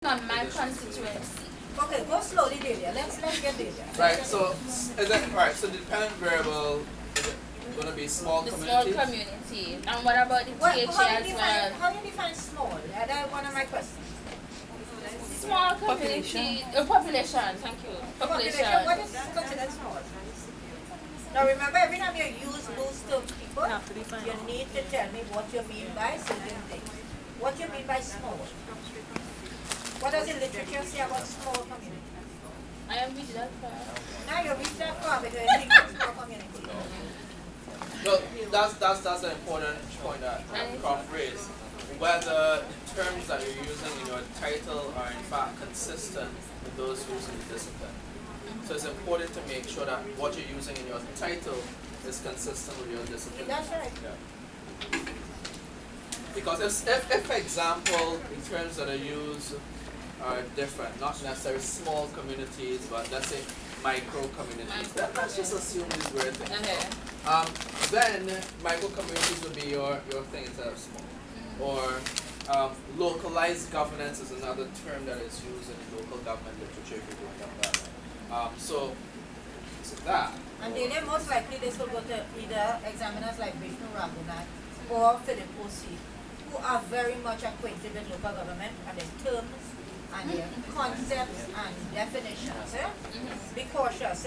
on my constituency. Okay, go slowly, Delia. Let's get Delia. Right. So is it right? So the dependent variable is it going to be small The community? small community. And what about the Well, THA as well? how do you define small? That's one of my questions. Small community. Population. Thank you. Population. What is considered small? Now remember, every time you use those terms, people, you need to tell me what you mean by certain things. What you mean by small? What does the literature say about small community? I am reached that far. Now you reach that far because you think it's small community. No, that's an important point that Croft raised. Whether the terms that you're using in your title are in fact consistent with those used in the discipline. So it's important to make sure that what you're using in your title is consistent with your discipline. That's right. Yeah. Because if for example, the terms that are used are different, not necessarily small communities, but let's say micro communities, then let's just assume these weird things. Then micro communities would be your thing instead of small. Or localized governance is another term that is used in local government literature if you're doing that. So that. And then most likely this will go to either examiners like Vishnu Raghunath or Philip O.C., who are very much acquainted with local government and their terms and their concepts and definitions. Be cautious.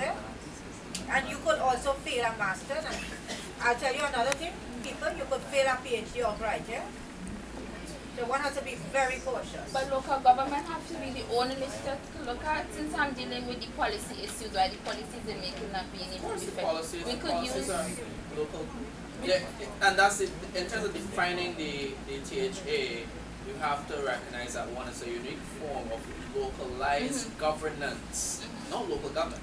And you could also fail a master's. And I'll tell you another thing, people, you could fail a PhD outright. So one has to be very cautious. But local government have to be the only list to look at, since I'm dealing with the policy issues, why the policies they're making not being effective. We could use local. Yeah, and that's it. In terms of defining the THA, you have to recognize that one is a unique form of localized governance, not local government.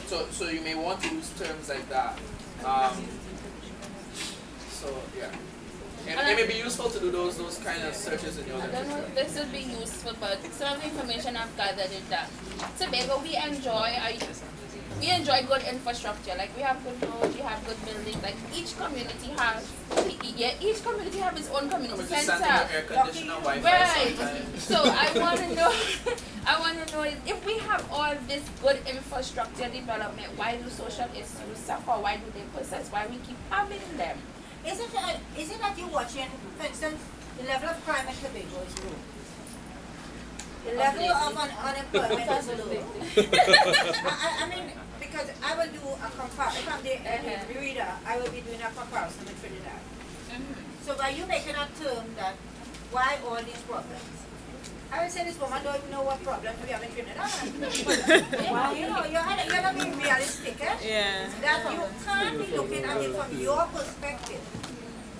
So you may want to use terms like that. So yeah. And it may be useful to do those kind of searches in your literature. I don't know if this would be useful, but some of the information I've gathered is that Tobago we enjoy good infrastructure. Like we have good roads, we have good buildings. Like each community has its own community center. Air conditioner, Wi-Fi right. sometimes. So I want to know if we have all this good infrastructure development, why do social issues suffer? Why do they persist? Why we keep having them? Is it that you're watching, for instance, the level of crime in Tobago is low? The level of unemployment is low. I mean, because I will do a comparison. If I'm the reader, I will be doing a comparison with Trinidad. So by you making a term that, why all these problems? I would say this woman don't even know what problems we have in Trinidad. You're not being realistic, Yeah. That you can't be looking at it from your perspective.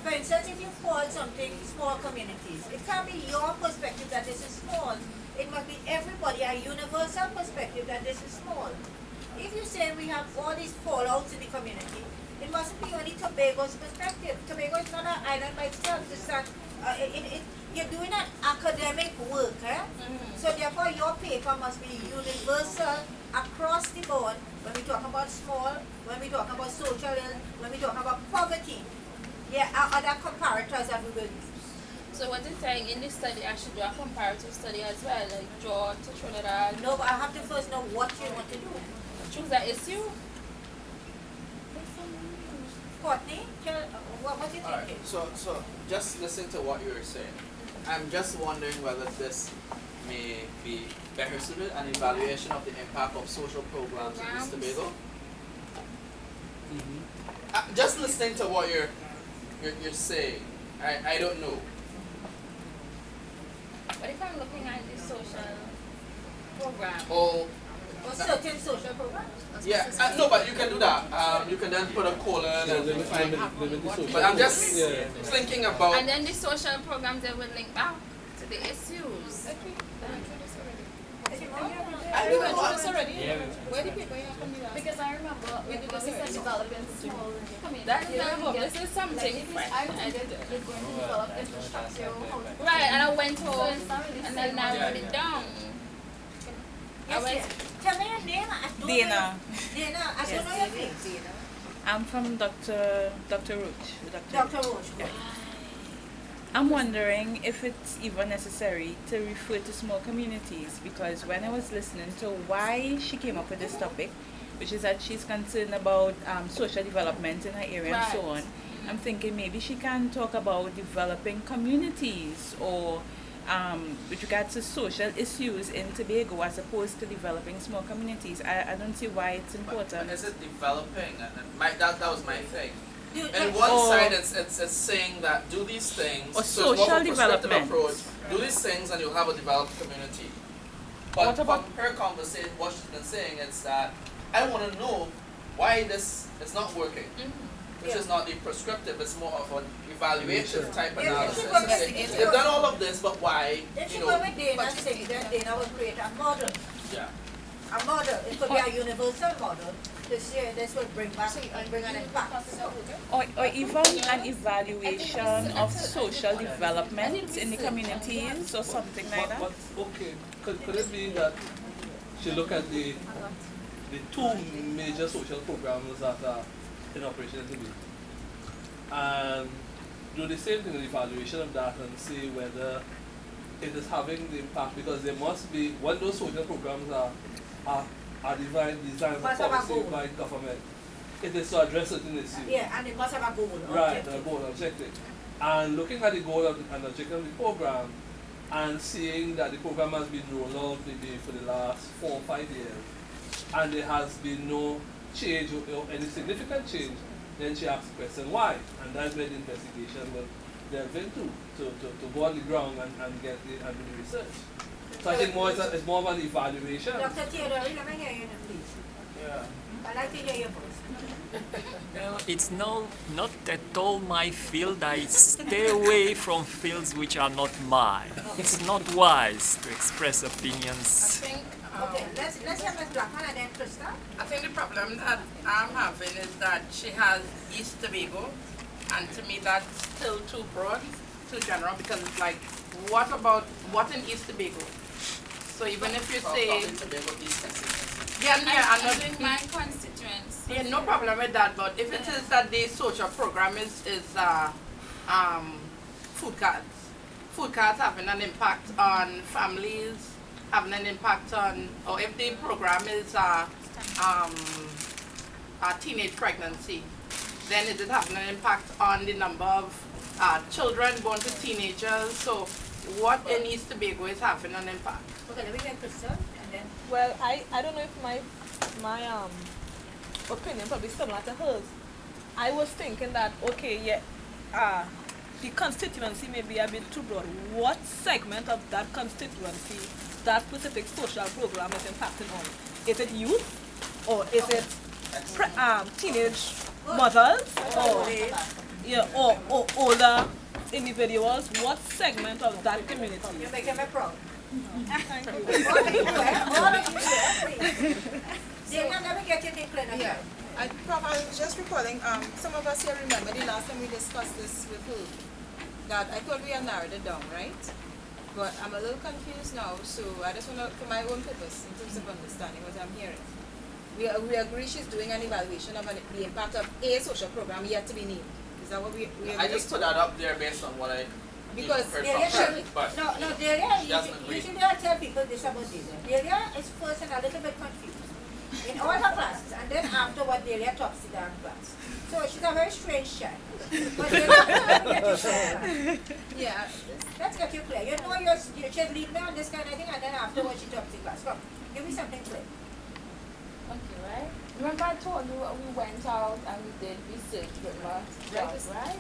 For instance, if you call something small communities, it can't be your perspective that this is small. It must be everybody, a universal perspective that this is small. If you say we have all these fallouts in the community, it mustn't be only Tobago's perspective. Tobago is not an island by itself. It's not, you're doing an academic work. So therefore your paper must be universal across the board when we talk about small, when we talk about social ill, when we talk about poverty. There are other comparators that we will use. So what you're saying in this study, I should do a comparative study as well, like draw to Trinidad. No, but I have to first know what you want to do. Choose that issue. Courtney, what do you think? So just listening to what you were saying, I'm just wondering whether this may be better suited an evaluation of the impact of social programs in East Tobago. Just listening to what you're saying, I don't know. But if I'm looking at the social program, or certain social programs. Yeah, no, but you can do that. You can then put a colon and define. But I'm just thinking about. and then the social programs that will link back to the issues. I we went through this already. Where did people have from that? Because I remember when we said developing small communities. That is not this is something fresh. I did you're going to develop infrastructure. Right, and I went home it's not really and then I wrote it down. Yes. Tell me your name. Dana. Dana, I don't know your name. I'm from Dr. Roach. Dr. Roach. I'm wondering if it's even necessary to refer to small communities, because when I was listening to why she came up with this topic, which is that she's concerned about social development in her area and so on, I'm thinking maybe she can talk about developing communities or with regards to social issues in Tobago as opposed to developing small communities. I don't see why it's important. But is it developing? That was my thing. You- And one side it's saying that do these things, Or so it's more of social a prescriptive development. approach, do these things and you'll have a developed community. But What about- from her conversation, what she's been saying is that I want to know why this is not working. Which is not the prescriptive, it's more of an evaluative type Yeah, analysis. it's To say, investigate. they've done all of this, but why? Then she You go know, with Dana and say that Dana will create a model. yeah. A model. It could be a universal model. This will bring back and bring an impact. Or even an evaluation of social development in the communities or something like that. But okay, could it be that she look at the two major social programs that are in operation today and do the same thing, an evaluation of that and see whether it is having the impact, because there must be, when those social programs are designed Must have a policy goal. by government, it is to address certain issues. Yeah, and it must have a goal. Right, objective. the goal, objective. And looking at the goal of and objective of the program and seeing that the program has been rolled out maybe for the last 4 or 5 years and there has been no change or any significant change, then she asks the question why, and that's where the investigation will delve into, to go on the ground and get the and do the research. So I think more it's more about the evaluation. Dr. Theodore, let me hear you, please. Yeah. I'd like to hear your voice. Well, it's not at all my field. I stay away from fields which are not mine. It's not wise to express I opinions. think Okay, let's have Ms. Blackman and then Krista. I think the problem that I'm having is that she has East Tobago, and to me that's still too broad, too general, because it's like, what in East Tobago? So even if you say, yeah, I'm not in my constituents. yeah, no problem with that, but if it is that the social program is food cards having an impact on families, having an impact on, or if the program is a teenage pregnancy, then is it having an impact on the number of children born to teenagers? So what in East Tobago is having an impact? Okay, let me get Krista and then. Well, I don't know if my opinion probably similar to hers. I was thinking that okay, yeah, the constituency may be a bit too broad. What segment of that constituency that specific social program is impacting on? Is it youth, or is it teenage mothers, or older individuals? What segment of that community? You're making me proud. Thank you. All of you there, please. Dana, let me get you the clinic. Yeah, I was just recalling, some of us here remember the last time we discussed this with who? That I thought we had narrowed it down, right? But I'm a little confused now, so I just want to, for my own purpose, in terms of understanding what I'm hearing. We agree she's doing an evaluation of the impact of a social program yet to be named. Is that what we agree? I just put that up there based on what I Because heard Delia, from her, but no, Delia, she doesn't agree. usually I tell people this about Delia. Delia is first and a little bit confused in all her classes, and then afterward Delia tops the damn class. So she's a very strange child. But Delia, Yeah. let's get you clear. You know you should lead me on this kind of thing, and then afterwards she tops the class. Come, give me something clear. Okay, right? Remember I told you we went out and we did research with my job, right?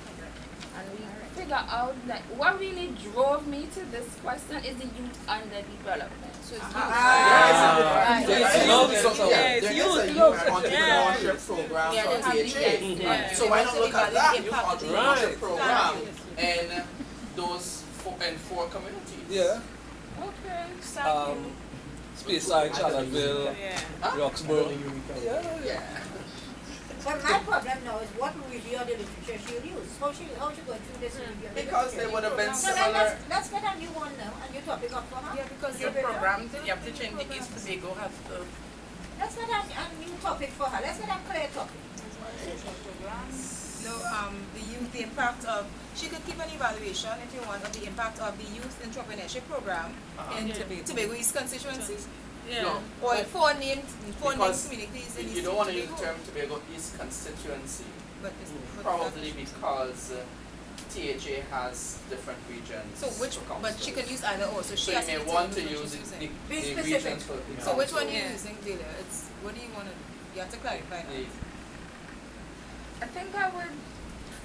And we figure out that what really drove me to this question is the youth underdevelopment. So it's There is a youth entrepreneurship program Yeah, for they have the THA. yes. So why not look at that youth entrepreneurship program in those four communities? Yeah. Okay, Speyside, Charlottesville, Roxborough. Yeah. But my problem now is what review of the literature she'll use. How she going through this review of the Because literature? they would have been So then similar. let's get a new one now, a new topic up for her. Yeah, because your program, you have to change the East Tobago has to. Let's get a new topic for her. Let's get a clear topic. social programs. No, the youth, the impact of, she could keep an evaluation if you want of the impact of the youth entrepreneurship program in Tobago East constituency. Yeah. No, Or but four named because communities in you East don't want to use Tobago. the term Tobago East constituency, But it's probably because THA has different regions. So which, for but she councils. could use either or. So So she you has to may determine want to which use she's using. the Be specific. regions for the So which one are council. you Yeah. using, Delia? It's, what do you want to, you have to clarify that. The- I think I would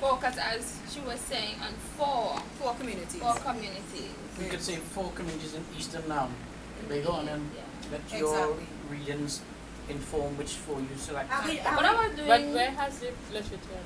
focus, as she was saying, on Four communities. four communities. We could say 4 communities in Eastern Tobago, and then Yeah. let your Exactly. regions inform which 4 you select. Are we, What are I we, was doing. But where has the literature?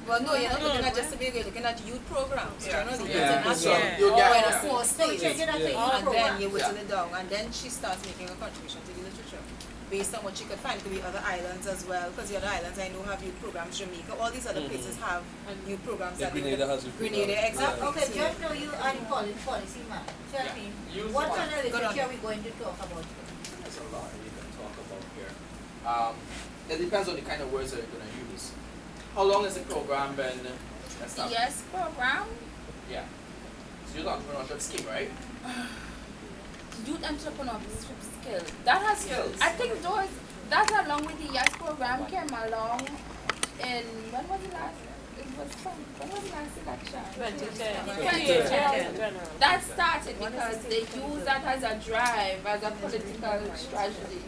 Well, no, you're not No, looking at no. just Tobago, you're looking at youth programs, Yeah. generally, Yeah, international. so Yeah. you Or get in a yeah. small so we state. change it to Yeah. youth And then programs? you whittle it down, and then she starts making a contribution to the literature based on what she could find. It could be other islands as well, because the other islands I know have youth programs. Jamaica, all these other places have youth programs. Yeah, that they Grenada could- has youth Grenada, programs. exactly. Okay, So- just know you are the policy man. Tell Yeah. me, Use what one. kind of Good on literature you. are we going to talk about? There's a lot we can talk about here. It depends on the kind of words that you're going to use. How long has the program been established? Yes program, Yeah. So you're entrepreneurship scheme, right? youth entrepreneurship skill. That has Skills. I think those that along with the yes program came along in when was the last when was the last election? 2010. That started because they used that as a drive, as a political strategy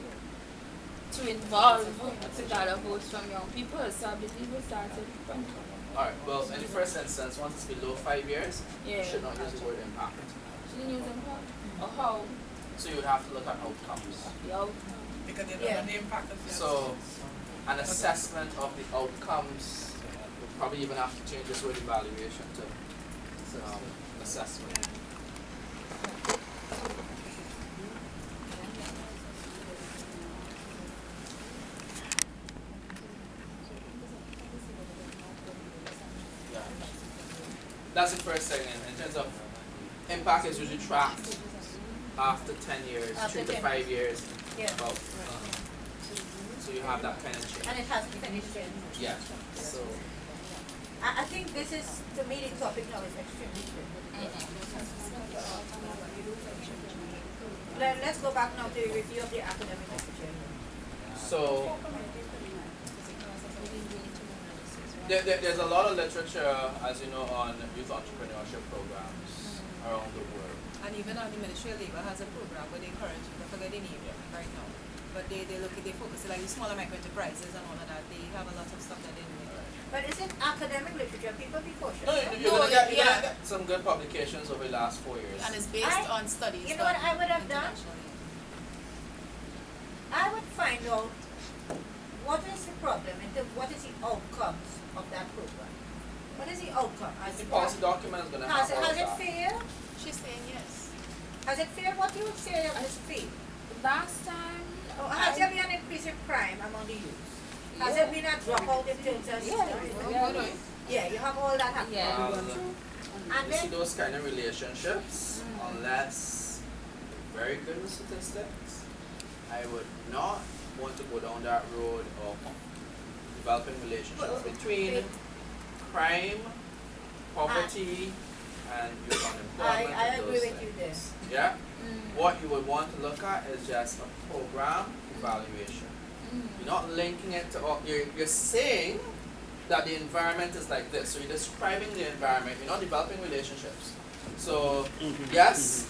to involve, to gather votes from young people. So I believe it started from Alright, well, in the first instance, once it's below 5 years, you yeah. should not use the word impact. She didn't use them or how? So you would have to look at outcomes. The outcome. Because they don't Yeah. know the impact of So, an assessment of the outcomes, would probably even have to change this word evaluation to assessment. Yeah. That's the first thing in terms of impact is usually tracked after 10 years, After 3 to 10 5 years. Yeah. About, so you have that kind of change. And it has to finish then. Yeah. So I think this is, to me, the topic now is extremely critical. Let's go back now to the review of the academic literature. So there's a lot of literature, as you know, on youth entrepreneurship programs around the world. And even the Ministry of Labor has a program where they encourage, I forget the name right now, but they focus like the smaller micro enterprises and all of that. They have a lot of stuff that they do. But is it academic literature? People be cautious. No, no? you're gonna get some good publications over the last 4 years. And it's based on studies. You know what I would have done? internationally. I would find out what is the problem and what is the outcomes of that program. What is the outcome? The policy document is gonna have all Has it that. failed? She's saying yes. Has it failed? What do you would say of this failed? Last time Or has there been an increase in crime among the youth? Has there been a dropout in terms of Yeah, you have all that happening. Yeah. And You see then those kind of relationships, unless you're very good with statistics, I would not want to go down that road of developing relationships between crime, poverty, and youth unemployment. I and agree those with you there. things. Yeah? What you would want to look at is just a program evaluation. You're not linking it to all, you're saying that the environment is like this. So you're describing the environment, you're not developing relationships. So yes,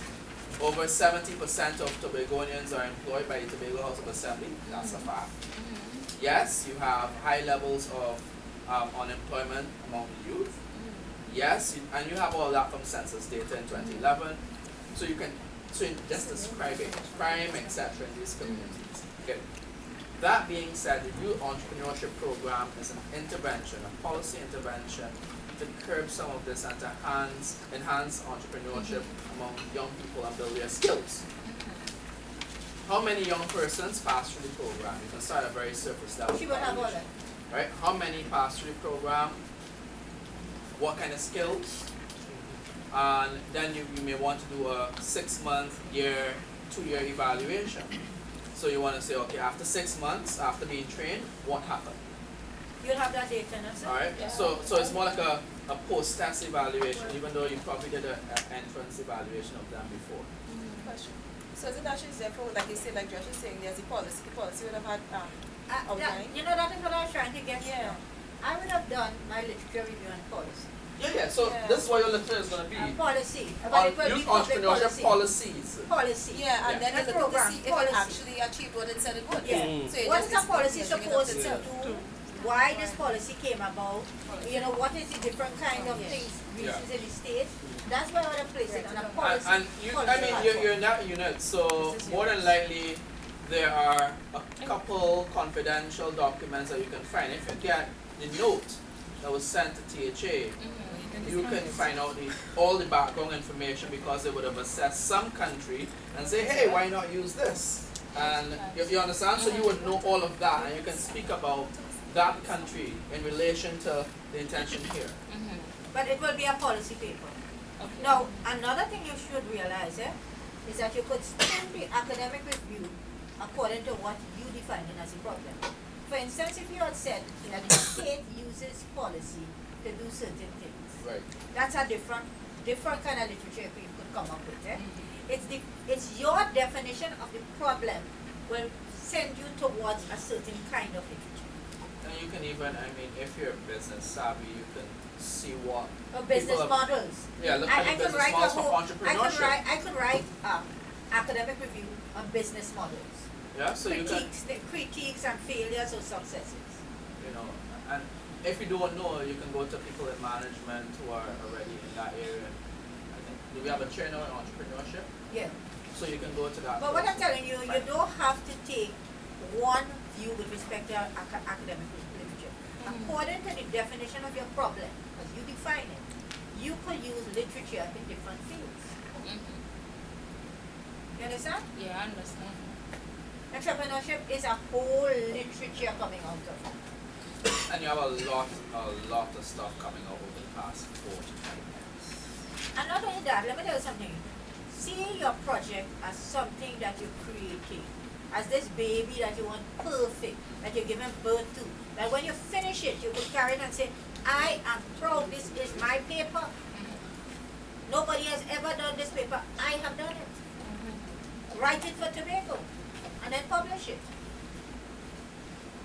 over 70% of Tobagonians are employed by the Tobago House of Assembly. That's a fact. Yes, you have high levels of unemployment among the youth. Yes, and you have all that from census data in 2011. So you can just describe it, crime, etc. in these communities. Okay. That being said, the youth entrepreneurship program is an intervention, a policy intervention to curb some of this and to enhance entrepreneurship among young people and build their skills. How many young persons pass through the program? You can start at a very surface level. she will have all that. Right? How many pass through the program? What kind of skills? And then you may want to do a 6-month, year, 2-year evaluation. So you want to say, okay, after 6 months, after being trained, what happened? You'll have that data, no, sir? Alright, so it's more like a post-test evaluation, even though you probably did an entrance evaluation of them before. Question. So is it actually therefore, like you say, like Josh is saying, there's a policy. The policy would have had outline. You know, that is what I was trying to get Yeah. to. I would have done my literature review on policy. Yeah, so this is what your literature is going to be. Policy. But On it will youth be public entrepreneurship policy. policies. Policy. Yeah, and Yeah. then The you look to program, see if policy. it actually achieved what it said it would. Yeah. So you What just is a policy measuring it up supposed to to do. do? Why this policy came about? You know, what is the different kind of Yes. things, Yeah. reasons in the state? That's why I want to place it on a policy. And you, I mean, you're not unit, so more than likely there are a couple confidential documents that you can find. If you get the note that was sent to THA, you can find out all the background information because they would have assessed some country and say, hey, why not use this? And you understand? So you would know all of that and you can speak about that country in relation to the intention here. But it will be a policy paper. Okay. Now, another thing you should realize is that you could still be academic review according to what you define as a problem. For instance, if you had said that the state uses policy to do certain things, Right. that's a different kind of literature you could come up with. It's your definition of the problem will send you towards a certain kind of literature. And you can even, I mean, if you're business savvy, you can see what Business people have- models. Yeah, look at the business write models a for whole, entrepreneurship. I could write academic review on business models. Yeah, so you can, Critiques and failures or successes. you know, and if you don't know, you can go to people in management who are already in that area. I think, do we have a trainer in entrepreneurship? Yeah. So you can go to that. But what I'm person. telling you, you don't have to take one view with respect to academic literature. According to the definition of your problem, as you define it, you could use literature in different fields. You understand? Yeah, I understand. Entrepreneurship is a whole literature coming out of it. And you have a lot of stuff coming out over the past 4 to 5 years. And not only that, let me tell you something. See your project as something that you're creating, as this baby that you want perfect, that you're giving birth to. That when you finish it, you could carry it and say, I am proud, this is my paper. Nobody has ever done this paper, I have done it. Write it for Tobago, and then publish it.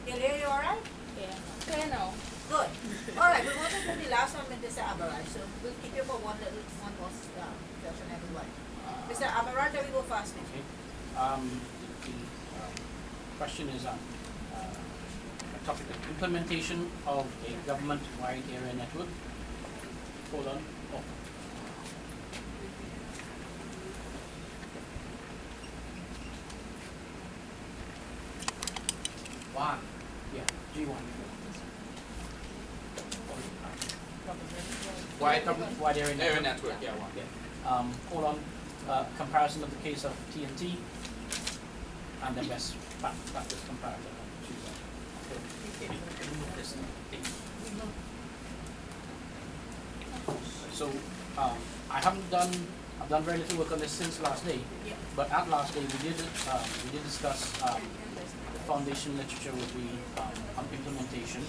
You alright? Yeah. Okay now. Good. Alright, we want to do the last one with Mr. Abaraj, so we'll keep you for one more question, everyone. Mr. Abaraj, let me go fast with you. The question is a topic of implementation of a government-wide area network. Hold on. Oh. One. Yeah, G1. Wide area network. Area network, yeah, one. Yeah. Hold on. Comparison of the case of TNT and the best practice comparator. So I've done very little work on this since last day, but at last day we did discuss the foundation literature would be on implementation.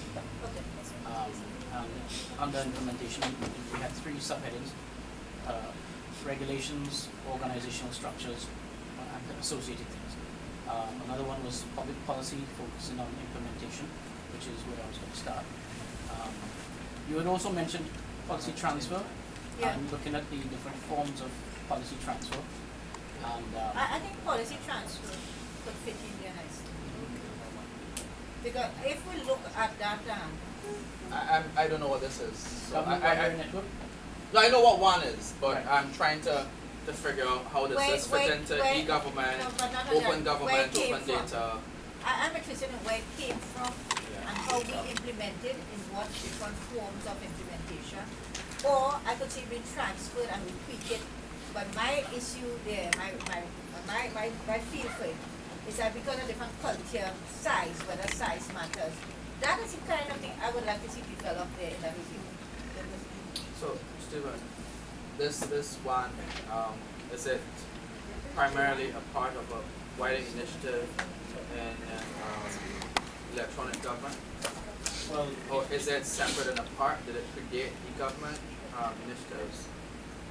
And under implementation we had 3 subheadings: regulations, organizational structures, and associated things. Another one was public policy, focusing on implementation, which is where I was going to start. You had also mentioned policy transfer, and looking at the different forms of policy transfer. And I think policy transfer could fit in there nicely. Because if we look at that, I don't know what this is. So government-wide area network. No, I know what one is, but Right. I'm trying to figure out how does this fit into e-government, open government, open data. I'm interested in where it came from and how we implemented in what different forms of implementation. Or I could say being transferred and we tweak it. But my issue there, my feel for it is that because of different culture, size, whether size matters, that is the kind of thing I would like to see developed there in the review. So, Stephen, this one, is it primarily a part of a wider initiative in electronic government? Well, Or is it separate and apart? Did it predate e-government initiatives?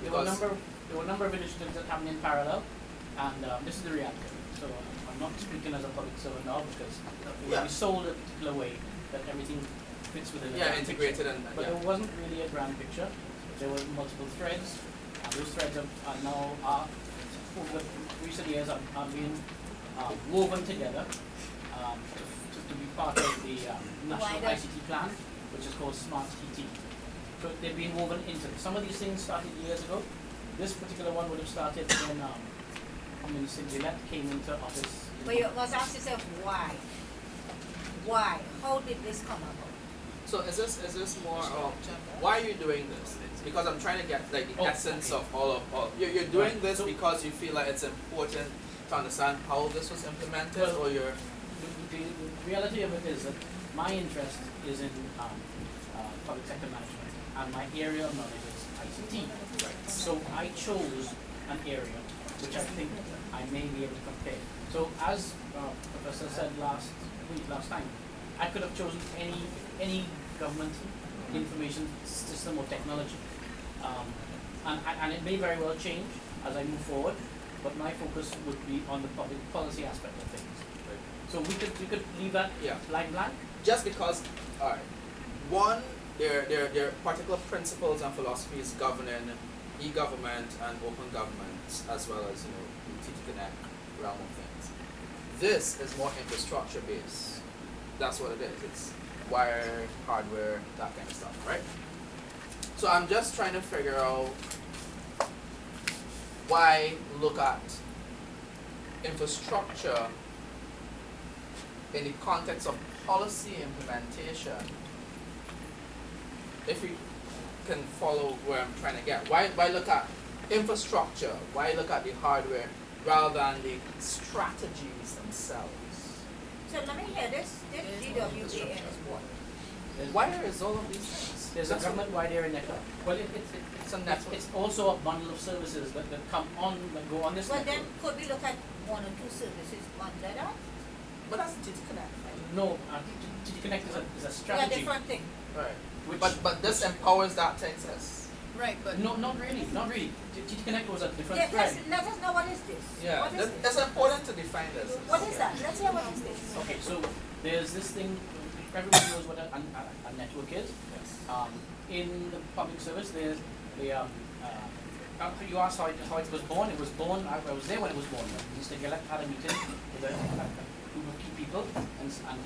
there were a number of initiatives that happened in parallel, and this is the reality. So I'm not speaking as a public servant now because we sold a particular way that everything fits within a grand integrated picture. But there wasn't really a grand picture. There were multiple threads, and those threads are now over the recent years are being woven together to be part of the national ICT plan, which is called Smart TT. So they've been woven into it. Some of these things started years ago. This particular one would have started when Minister Gillette came into office. But you must ask yourself why? Why? How did this come about? So is this more of why are you doing this? Because I'm trying to get like the essence of all. You're doing this because you feel like it's important to understand how this was implemented, or you're. The reality of it is that my interest is in public sector management, and my area of knowledge is ICT. Right. So I chose an area which I think I may be able to compare. So as Professor said last time, I could have chosen any government information system or technology, and it may very well change as I move forward. But my focus would be on the public policy aspect of things. So we could leave that blank. Just because, alright, one, there are particular principles and philosophies governing e-government and open government, as well as the TT Connect realm of things. This is more infrastructure based. That's what it is. It's wire, hardware, that kind of stuff, right? So I'm just trying to figure out why look at infrastructure in the context of policy implementation, if you can follow where I'm trying to get. Why look at infrastructure? Why look at the hardware rather than the strategies themselves? So let me hear this. This GWAN is what? Wire is all of these things. There's a government-wide area network. Well, it's a network. It's also a bundle of services that come on, that go on this network. But then could we look at one or two services under that? But that's TT Connect. No, TT Connect is a strategy. Yeah, different thing. Right. But this empowers that to exist. Right, but no, not really. TT Connect was a different Yeah, thread. let us know what is this. Yeah, What is it's important to define this. What is that? Let's hear what is this. Okay, so there's this thing. Everybody knows what a network is. Yes. In the public service, there's the you asked how it was born. It was born. I was there when it was born. Mr. Gillette had a meeting with a group of key people, and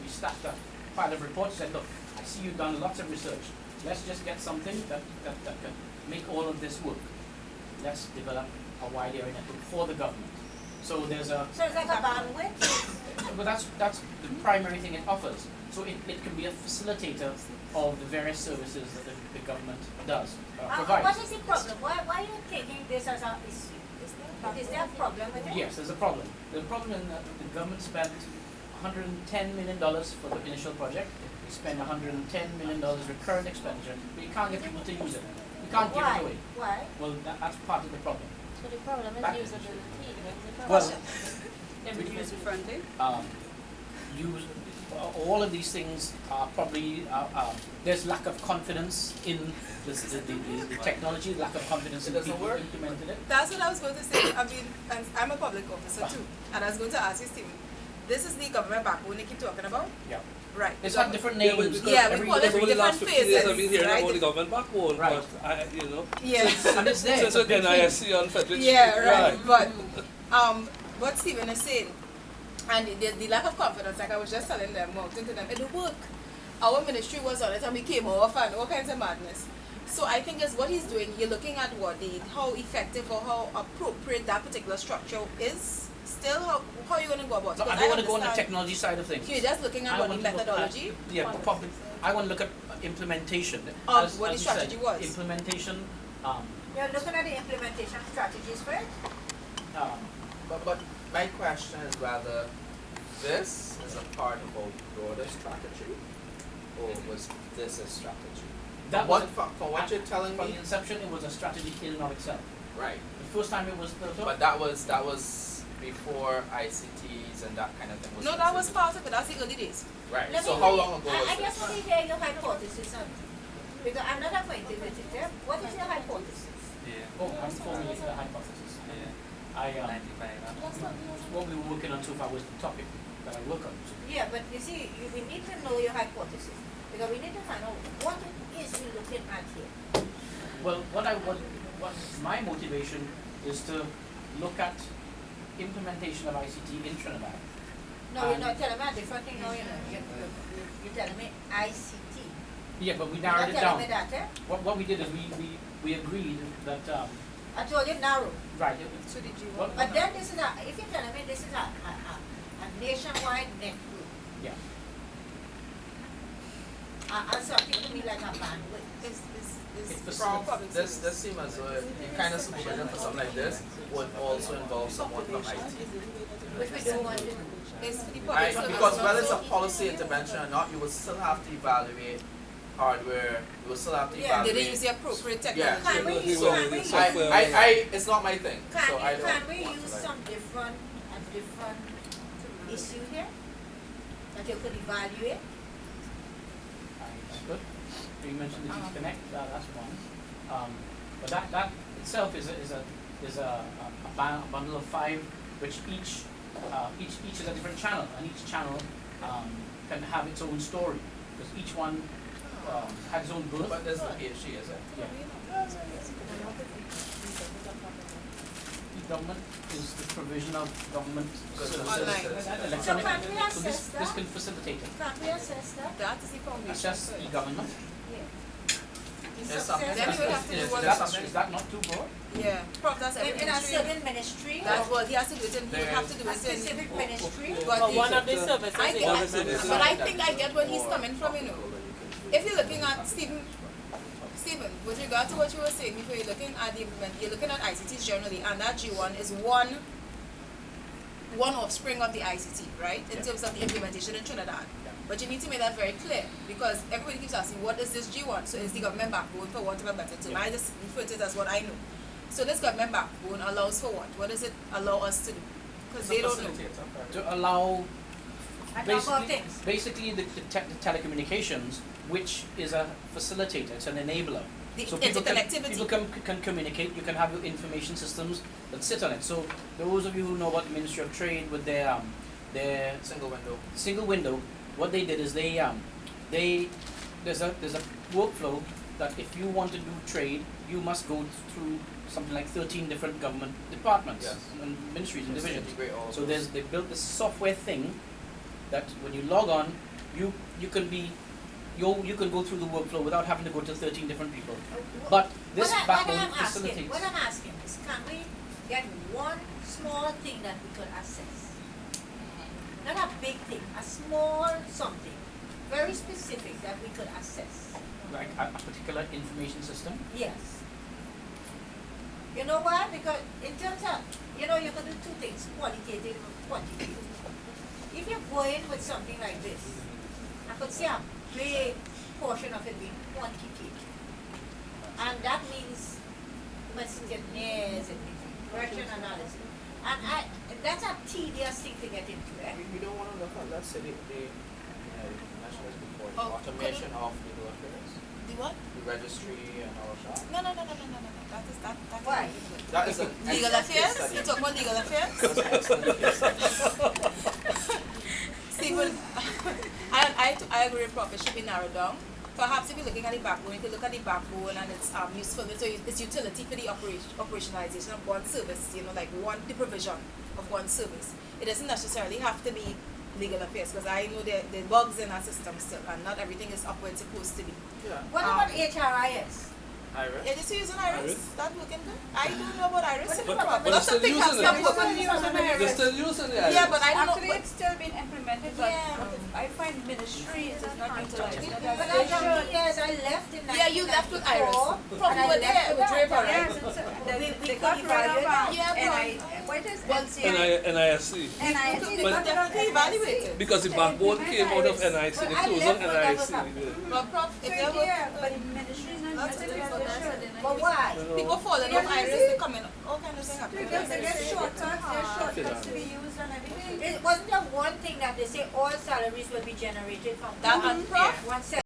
we stacked a pile of reports. Said, look, I see you've done lots of research. Let's just get something that can make all of this work. Let's develop a wide area network for the government. So there's a. So it's like a bandwidth? But that's the primary thing it offers. So it can be a facilitator of the various services that the government does provide. What is the problem? Why are you taking this as an issue? Is there a problem with it? Yes, there's a problem. The problem is that the government spent $110 million for the initial project. We spend $110 million recurrent expenditure, but you can't get people to use it. You can't give it away. Why? Well, that's part of the problem. So the problem is usability. Well, everything is fronting. All of these things are probably there's lack of confidence in the technology, lack of confidence in the people who implemented it. That's what I was going to say. I mean, and I'm a public officer too, and I was going to ask you, Stephen. This is the government backbone they keep talking about. Yeah. Right. It's got different names. Yeah, we call it over the last different 15 years I've been phases. hearing Right? about the government backbone, Right. but Yes. And it's there. since again ISC on Frederick Yeah, Street. right. But what Stephen is saying, and the lack of confidence, like I was just telling them, walked into them, it will work. Our ministry was on it and we came off and all kinds of madness. So I think that's what he's doing. You're looking at how effective or how appropriate that particular structure is. Still, how are you going to go about it? No, I don't want to go on the technology side of things. You're just looking at what the methodology. I want to look at implementation. Of what the you strategy said, was. Implementation. You're looking at the implementation strategies for it? But my question is whether this is a part of a broader strategy, or was this a strategy? That What was from what you're telling from me? the inception, it was a strategy in and of itself. Right. The first time it was built up. But that was before ICTs and that kind of thing was No, that was considered? part of it. That's the early days. Right. Let So me how tell long you, ago was I this? just want to hear your hypothesis on it. Because I'm not acquainted with it. Yeah? What is your hypothesis? Oh, I'm formulating the hypothesis. What we were working on so far was the topic that I work on. So Yeah, but you see, we need to know your hypothesis. Because we need to find out what it is we're looking at here. well, what my motivation is to look at implementation of ICT in Trinidad. No, you're not telling me a different thing. No, you're telling me ICT. Yeah, but we You're narrowed not it telling down. me that, eh? What we did is we agreed that I told you narrow. right. So did you What- But then this is if you're telling me this is a nationwide network, Yeah. something to me like a bandwidth. It's From public this service. seems as though the kind of supervision for something like this would also involve someone from IT. Which we don't want to do. It's the public Right, service because not whether it's a so- policy intervention or not, you will still have to evaluate hardware. You will still have to Yeah, Did they evaluate. use the appropriate Yeah. technology? Can we He use, will can use we the use, software. It's not my thing, so I don't. can we want use to, like- some different issue here that you could evaluate? That's good. You mentioned the Teach Connect. That's one. But that itself is a bundle of 5, which each is a different channel, and each channel can have its own story, because each one has its own birth. But there's no PhD, is it? Yeah. Government is the provision of government services. Online. Electronic. So can't we So this assess can facilitate it. Can't we assess that? That is the foundation. Assess first. e-government. There's something. Then you would have to do Is what- there Is something? that not too broad? Yeah, prob that's every In a ministry. certain ministry That's or what he has to do it in, he would have to do a it in. specific ministry? But But the- one of the services I is get, but I think I get where he's coming from, you know. If you're looking at Stephen, with regard to what you were saying before, you're looking at the implement, you're looking at ICTs generally, and that G1 is one offspring of the ICT, right? In terms of the implementation in Trinidad. But you need to make that very clear, because everybody keeps asking, what is this G1? So it's the government backbone, for want of a better term. I just refer to it as what I know. So this government backbone allows for what? What does it allow us to do? Because they don't know. To allow A number of things. basically the telecommunications, which is a facilitator, it's an enabler. The people interconnectivity. can communicate, you can have your information systems that sit on it. So those of you who know about the Ministry of Trade with their Single window. what they did is there's a workflow that if you want to do trade, you must go through something like 13 different government departments Yes. and ministries and Just to divisions. integrate all of So those. they built this software thing that when you log on, you can go through the workflow without having to go to 13 different people. But this backbone facilitates. What I'm asking is, can we get one small thing that we could assess? Not a big thing, a small something, very specific that we could assess. Like a particular information system. Yes. You know why? Because in terms of, you can do two things, qualitative and quantitative. If you're going with something like this, I could see a big portion of it being quantitative. And that means questionnaires and regression analysis. And that's a tedious thing to get into, eh? We don't want to look at, let's say, the mentioned this before, the Oh, automation of legal affairs, The what? the registry and all of that. No. That Why? That is an legal excellent case affairs? study. You talk about legal affairs? That's an excellent case study. Stephen, I agree with Prof. It should be narrowed down. Perhaps if you're looking at the backbone, you could look at the backbone and its usefulness, so its utility for the operationalization of one service, like the provision of one service. It doesn't necessarily have to be legal affairs, because I know there are bugs in our system still, and not everything is up where it's supposed to be. Yeah. What about HRIS? Iris? Yeah, just using Iris. That working good? I don't know about Iris. But they're still something using has it. to work. They're still using the Yeah, but I don't Actually, know. it's still being implemented, but Yeah. I find ministries is not utilizing it. But I don't years I left in Yeah, you left with Iris. 1994, Prof, and you I were left there with with Draper, that. right? Yes, and so We they could got rid of evaluate Yeah, what is Well, LCI? NISC. NISC. But- Definitely evaluated. Because the backbone came out of NIC, But they I closed left on when that NIC. was happening. But Prof, if It's there right were there, but the ministry is not shortcuts to get there. But why? People falling off iris, they come in, all kind of things happen. Because they get shortcuts, there's shortcuts to be used and everything. It wasn't there one thing that they say all salaries will be generated from That one, unfair. one set.